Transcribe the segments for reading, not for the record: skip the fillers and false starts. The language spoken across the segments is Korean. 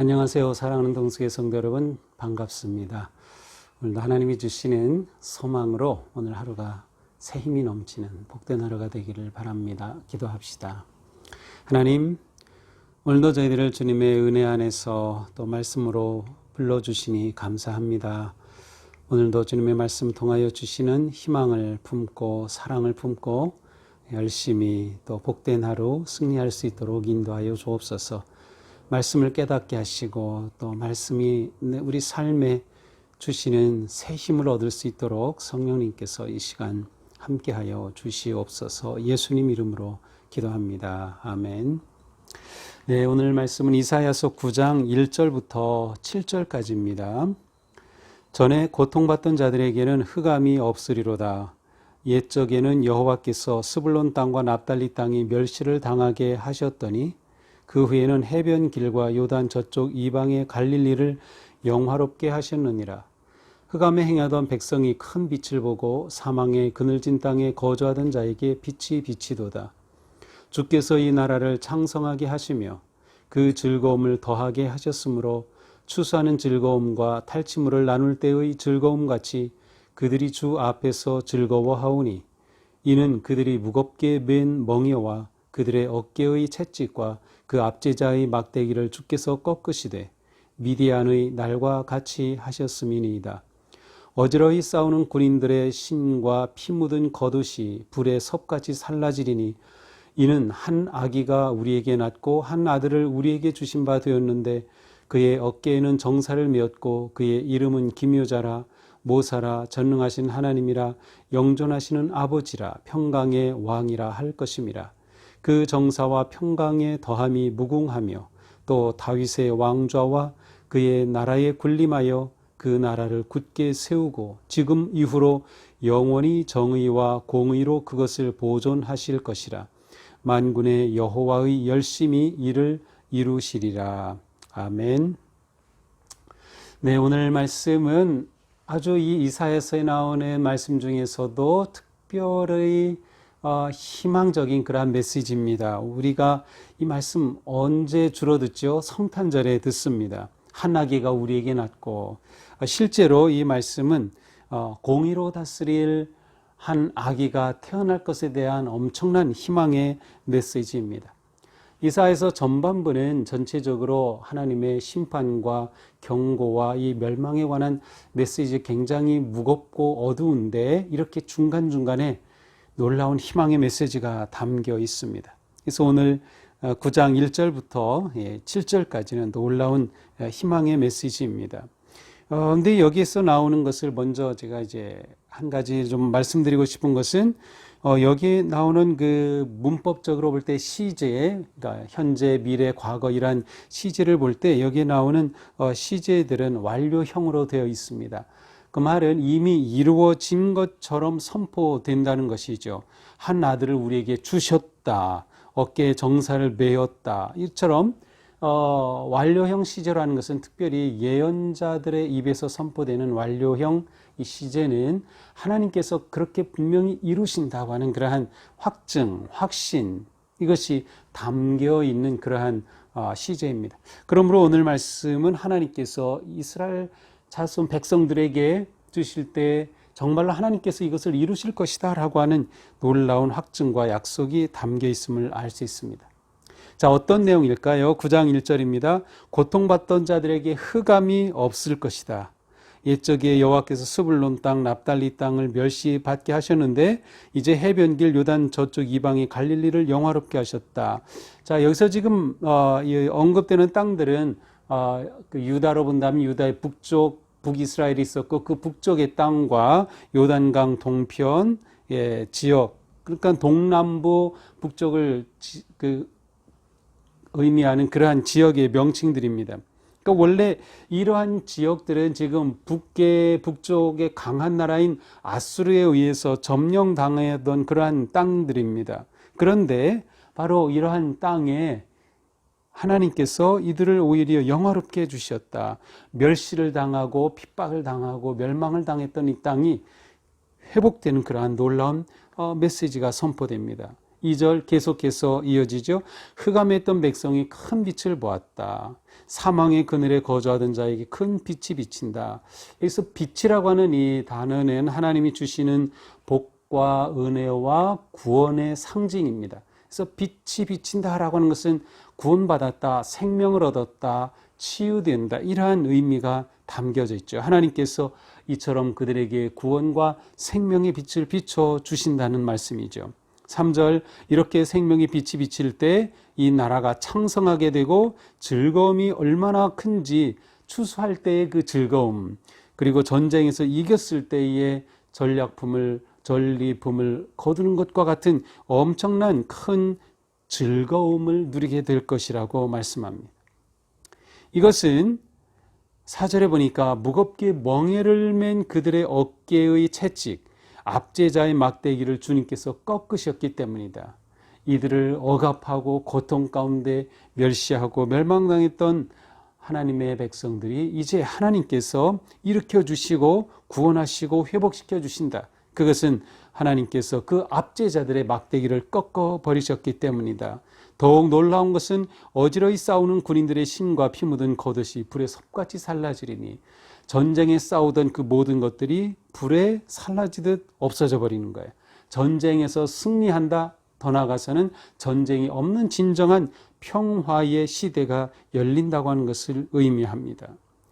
안녕하세요. 사랑하는 동숙의 성도 여러분, 반갑습니다. 오늘도 하나님이 주시는 소망으로 오늘 하루가 새 힘이 넘치는 복된 하루가 되기를 바랍니다. 기도합시다. 하나님, 오늘도 저희들을 주님의 은혜 안에서 또 말씀으로 불러주시니 감사합니다. 오늘도 주님의 말씀 통하여 주시는 희망을 품고 사랑을 품고 열심히 또 복된 하루 승리할 수 있도록 인도하여 주옵소서. 말씀을 깨닫게 하시고 또 말씀이 우리 삶에 주시는 새 힘을 얻을 수 있도록 성령님께서 이 시간 함께하여 주시옵소서. 예수님 이름으로 기도합니다. 아멘. 네, 오늘 말씀은 이사야서 9장 1절부터 7절까지입니다. 전에 고통받던 자들에게는 흑암이 없으리로다. 옛적에는 여호와께서 스불론 땅과 납달리 땅이 멸시를 당하게 하셨더니 그 후에는 해변 길과 요단 저쪽 이방의 갈릴리를 영화롭게 하셨느니라. 흑암에 행하던 백성이 큰 빛을 보고 사망의 그늘진 땅에 거주하던 자에게 빛이 비치도다. 주께서 이 나라를 창성하게 하시며 그 즐거움을 더하게 하셨으므로 추수하는 즐거움과 탈취물을 나눌 때의 즐거움같이 그들이 주 앞에서 즐거워하오니 이는 그들이 무겁게 맨 멍에와 그들의 어깨의 채찍과 그 압제자의 막대기를 주께서 꺾으시되 미디안의 날과 같이 하셨음이니이다. 어지러이 싸우는 군인들의 신과 피 묻은 겉옷이 불에 섭같이 살라지리니 이는 한 아기가 우리에게 낳고 한 아들을 우리에게 주신 바 되었는데 그의 어깨에는 정사를 메었고 그의 이름은 기묘자라 모사라 전능하신 하나님이라 영존하시는 아버지라 평강의 왕이라 할 것임이라. 그 정사와 평강의 더함이 무궁하며 또 다윗의 왕좌와 그의 나라에 군림하여 그 나라를 굳게 세우고 지금 이후로 영원히 정의와 공의로 그것을 보존하실 것이라. 만군의 여호와의 열심히 이를 이루시리라. 아멘. 네, 오늘 말씀은 아주 이 이사야서에 나오는 말씀 중에서도 특별히 희망적인 그러한 메시지입니다. 우리가 이 말씀 언제 주로 듣죠? 성탄절에 듣습니다. 한 아기가 우리에게 낳고, 실제로 이 말씀은 공의로 다스릴 한 아기가 태어날 것에 대한 엄청난 희망의 메시지입니다. 이사야서 전반부는 전체적으로 하나님의 심판과 경고와 이 멸망에 관한 메시지 굉장히 무겁고 어두운데 이렇게 중간중간에 놀라운 희망의 메시지가 담겨 있습니다. 그래서 오늘 9장 1절부터 7절까지는 놀라운 희망의 메시지입니다. 근데 여기에서 나오는 것을 먼저 제가 이제 한 가지 좀 말씀드리고 싶은 것은 여기 나오는 그 문법적으로 볼 때 시제, 그러니까 현재, 미래, 과거 이란 시제를 볼 때 여기에 나오는 시제들은 완료형으로 되어 있습니다. 그 말은 이미 이루어진 것처럼 선포된다는 것이죠. 한 아들을 우리에게 주셨다. 어깨에 정사를 메었다. 이처럼 완료형 시제라는 것은 특별히 예언자들의 입에서 선포되는 완료형 이 시제는 하나님께서 그렇게 분명히 이루신다고 하는 그러한 확증, 확신 이것이 담겨 있는 그러한 시제입니다. 그러므로 오늘 말씀은 하나님께서 이스라엘 자손 백성들에게 주실 때 정말로 하나님께서 이것을 이루실 것이다 라고 하는 놀라운 확증과 약속이 담겨 있음을 알 수 있습니다. 자, 어떤 내용일까요? 9장 1절입니다. 고통받던 자들에게 흑암이 없을 것이다. 옛적에 여호와께서 스불론 땅, 납달리 땅을 멸시받게 하셨는데 이제 해변길 요단 저쪽 이방의 갈릴리를 영화롭게 하셨다. 자, 여기서 지금 언급되는 땅들은 그 유다로 본다면 유다의 북쪽 북이스라엘이 있었고 그 북쪽의 땅과 요단강 동편 지역, 그러니까 동남부 북쪽을 의미하는 그러한 지역의 명칭들입니다. 그러니까 원래 이러한 지역들은 지금 북쪽의 강한 나라인 아수르에 의해서 점령당하던 그러한 땅들입니다. 그런데 바로 이러한 땅에 하나님께서 이들을 오히려 영화롭게 해주셨다. 멸시를 당하고 핍박을 당하고 멸망을 당했던 이 땅이 회복되는 그러한 놀라운 메시지가 선포됩니다. 2절 계속해서 이어지죠. 흑암했던 백성이 큰 빛을 보았다. 사망의 그늘에 거주하던 자에게 큰 빛이 비친다. 여기서 빛이라고 하는 이 단어는 하나님이 주시는 복과 은혜와 구원의 상징입니다. 그래서 빛이 비친다라고 하는 것은 구원받았다, 생명을 얻었다, 치유된다, 이러한 의미가 담겨져 있죠. 하나님께서 이처럼 그들에게 구원과 생명의 빛을 비춰 주신다는 말씀이죠. 3절, 이렇게 생명의 빛이 비칠 때 이 나라가 창성하게 되고 즐거움이 얼마나 큰지 추수할 때의 그 즐거움, 그리고 전쟁에서 이겼을 때의 전리품을 거두는 것과 같은 엄청난 큰 즐거움을 누리게 될 것이라고 말씀합니다. 이것은 4절에 보니까 무겁게 멍에를 맨 그들의 어깨의 채찍, 압제자의 막대기를 주님께서 꺾으셨기 때문이다. 이들을 억압하고 고통 가운데 멸시하고 멸망당했던 하나님의 백성들이 이제 하나님께서 일으켜 주시고 구원하시고 회복시켜 주신다. 그것은 하나님께서 그 압제자들의 막대기를 꺾어 버리셨기 때문이다. 더욱 놀라운 것은 어지러이 싸우는 군인들의 신과 피 묻은 겉옷이 불에 섭같이 살라지리니, 전쟁에 싸우던 그 모든 것들이 불에 살라지듯 없어져 버리는 거예요. 전쟁에서 승리한다, 더 나아가서는 전쟁이 없는 진정한 평화의 시대가 열린다고 하는 것을 의미합니다.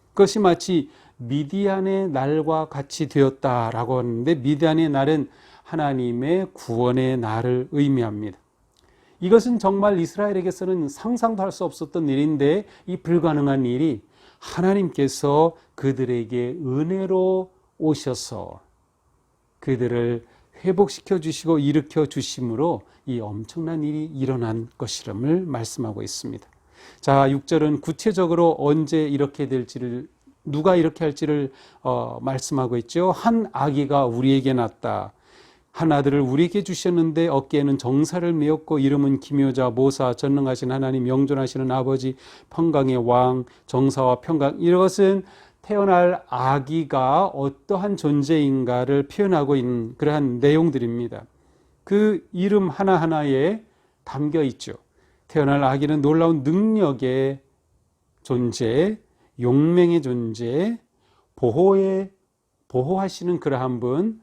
그것이 마치 미디안의 날과 같이 되었다라고 하는데, 미디안의 날은 하나님의 구원의 날을 의미합니다. 이것은 정말 이스라엘에게서는 상상도 할 수 없었던 일인데, 이 불가능한 일이 하나님께서 그들에게 은혜로 오셔서 그들을 회복시켜 주시고 일으켜 주심으로 이 엄청난 일이 일어난 것이름을 말씀하고 있습니다. 자, 6절은 구체적으로 언제 이렇게 될지를, 누가 이렇게 할지를 말씀하고 있죠. 한 아기가 우리에게 낳았다. 한 아들을 우리에게 주셨는데 어깨에는 정사를 메었고 이름은 기묘자, 모사, 전능하신 하나님, 영존하시는 아버지, 평강의 왕, 정사와 평강. 이것은 태어날 아기가 어떠한 존재인가를 표현하고 있는 그러한 내용들입니다. 그 이름 하나하나에 담겨 있죠. 태어날 아기는 놀라운 능력의 존재, 용맹의 존재, 보호하시는 그러한 분,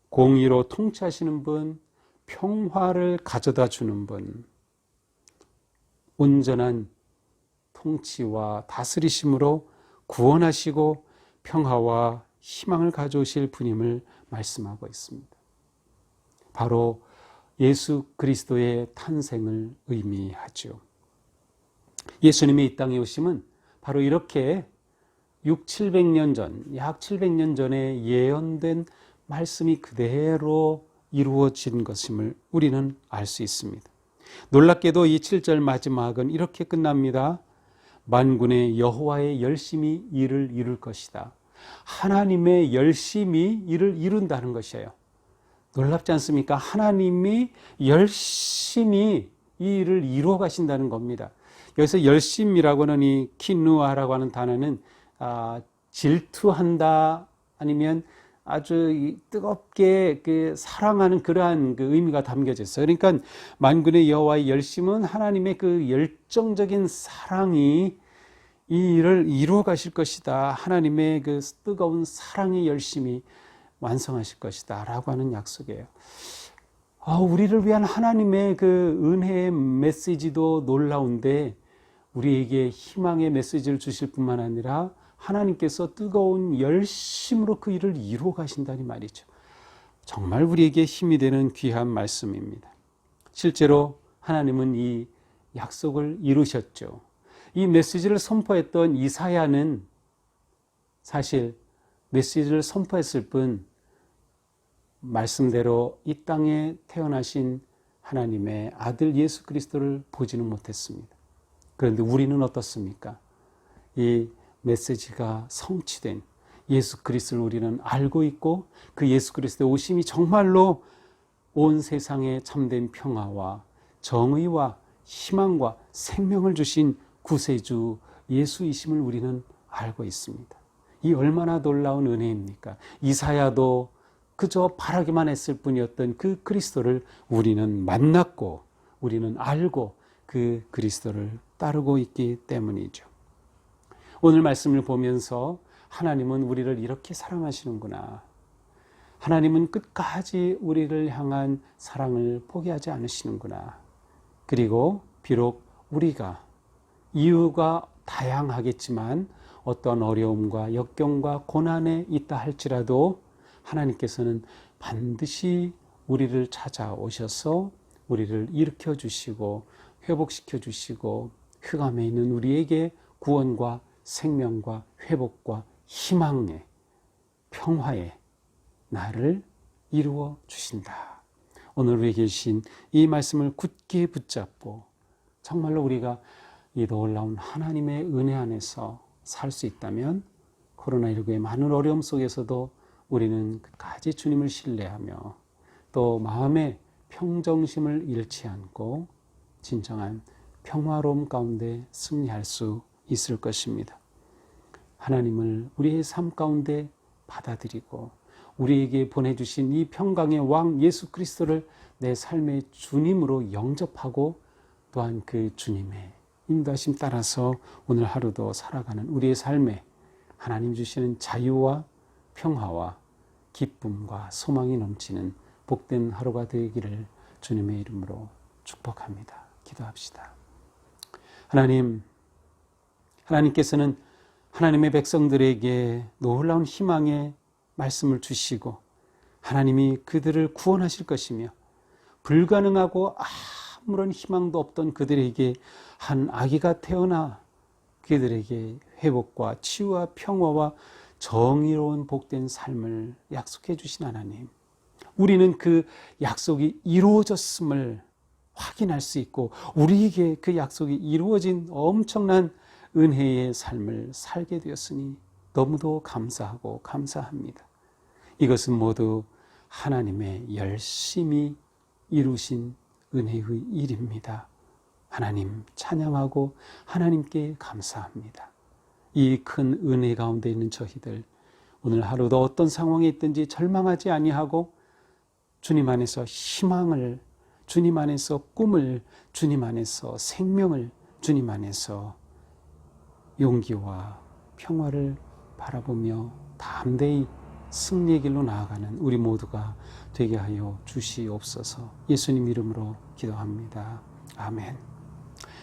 공의로 통치하시는 분, 평화를 가져다 주는 분, 온전한 통치와 다스리심으로 구원하시고 평화와 희망을 가져오실 분임을 말씀하고 있습니다. 바로 예수 그리스도의 탄생을 의미하죠. 예수님의 이 땅에 오심은 바로 이렇게 700년 전, 약 700년 전에 예언된 말씀이 그대로 이루어진 것임을 우리는 알 수 있습니다. 놀랍게도 이 7절 마지막은 이렇게 끝납니다. 만군의 여호와의 열심히 일을 이룰 것이다. 하나님의 열심히 일을 이룬다는 것이에요. 놀랍지 않습니까? 하나님이 열심히 이 일을 이루어 가신다는 겁니다. 여기서 열심이라고는 이 키누아라고 하는 단어는 질투한다, 아니면 아주 뜨겁게 사랑하는 그러한 의미가 담겨져 있어요. 그러니까 만군의 여호와의 열심은 하나님의 그 열정적인 사랑이 이 일을 이루어 가실 것이다. 하나님의 그 뜨거운 사랑의 열심이 완성하실 것이다 라고 하는 약속이에요. 우리를 위한 하나님의 그 은혜의 메시지도 놀라운데, 우리에게 희망의 메시지를 주실 뿐만 아니라 하나님께서 뜨거운 열심으로 그 일을 이루어 가신다니 말이죠. 정말 우리에게 힘이 되는 귀한 말씀입니다. 실제로 하나님은 이 약속을 이루셨죠. 이 메시지를 선포했던 이사야는 사실 메시지를 선포했을 뿐 말씀대로 이 땅에 태어나신 하나님의 아들 예수 그리스도를 보지는 못했습니다. 그런데 우리는 어떻습니까? 이 메시지가 성취된 예수 그리스도를 우리는 알고 있고, 그 예수 그리스도의 오심이 정말로 온 세상에 참된 평화와 정의와 희망과 생명을 주신 구세주 예수이심을 우리는 알고 있습니다. 이 얼마나 놀라운 은혜입니까? 이사야도 그저 바라기만 했을 뿐이었던 그 그리스도를 우리는 만났고 우리는 알고 그 그리스도를 따르고 있기 때문이죠. 오늘 말씀을 보면서 하나님은 우리를 이렇게 사랑하시는구나. 하나님은 끝까지 우리를 향한 사랑을 포기하지 않으시는구나. 그리고 비록 우리가 이유가 다양하겠지만 어떤 어려움과 역경과 고난에 있다 할지라도 하나님께서는 반드시 우리를 찾아오셔서 우리를 일으켜 주시고 회복시켜 주시고 흑암에 있는 우리에게 구원과 생명과 회복과 희망의 평화의 나를 이루어 주신다. 오늘 우리에게 주신 이 말씀을 굳게 붙잡고 정말로 우리가 이 놀라운 하나님의 은혜 안에서 살 수 있다면 코로나19의 많은 어려움 속에서도 우리는 끝까지 주님을 신뢰하며 또 마음의 평정심을 잃지 않고 진정한 평화로움 가운데 승리할 수 있을 것입니다. 하나님을 우리의 삶 가운데 받아들이고 우리에게 보내주신 이 평강의 왕 예수 그리스도를 내 삶의 주님으로 영접하고 또한 그 주님의 인도하심 따라서 오늘 하루도 살아가는 우리의 삶에 하나님 주시는 자유와 평화와 기쁨과 소망이 넘치는 복된 하루가 되기를 주님의 이름으로 축복합니다. 기도합시다. 하나님께서는 하나님의 백성들에게 놀라운 희망의 말씀을 주시고 하나님이 그들을 구원하실 것이며 불가능하고 아무런 희망도 없던 그들에게 한 아기가 태어나 그들에게 회복과 치유와 평화와 정의로운 복된 삶을 약속해 주신 하나님, 우리는 그 약속이 이루어졌음을 확인할 수 있고 우리에게 그 약속이 이루어진 엄청난 은혜의 삶을 살게 되었으니 너무도 감사하고 감사합니다. 이것은 모두 하나님의 열심히 이루신 은혜의 일입니다. 하나님 찬양하고 하나님께 감사합니다. 이 큰 은혜 가운데 있는 저희들 오늘 하루도 어떤 상황에 있든지 절망하지 아니하고 주님 안에서 희망을, 주님 안에서 꿈을, 주님 안에서 생명을, 주님 안에서 용기와 평화를 바라보며 담대히 승리의 길로 나아가는 우리 모두가 되게 하여 주시옵소서. 예수님 이름으로 기도합니다. 아멘.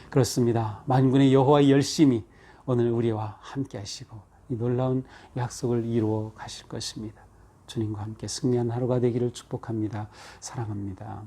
그렇습니다. 만군의 여호와의 열심히 오늘 우리와 함께 하시고 이 놀라운 약속을 이루어 가실 것입니다. 주님과 함께 승리한 하루가 되기를 축복합니다. 사랑합니다.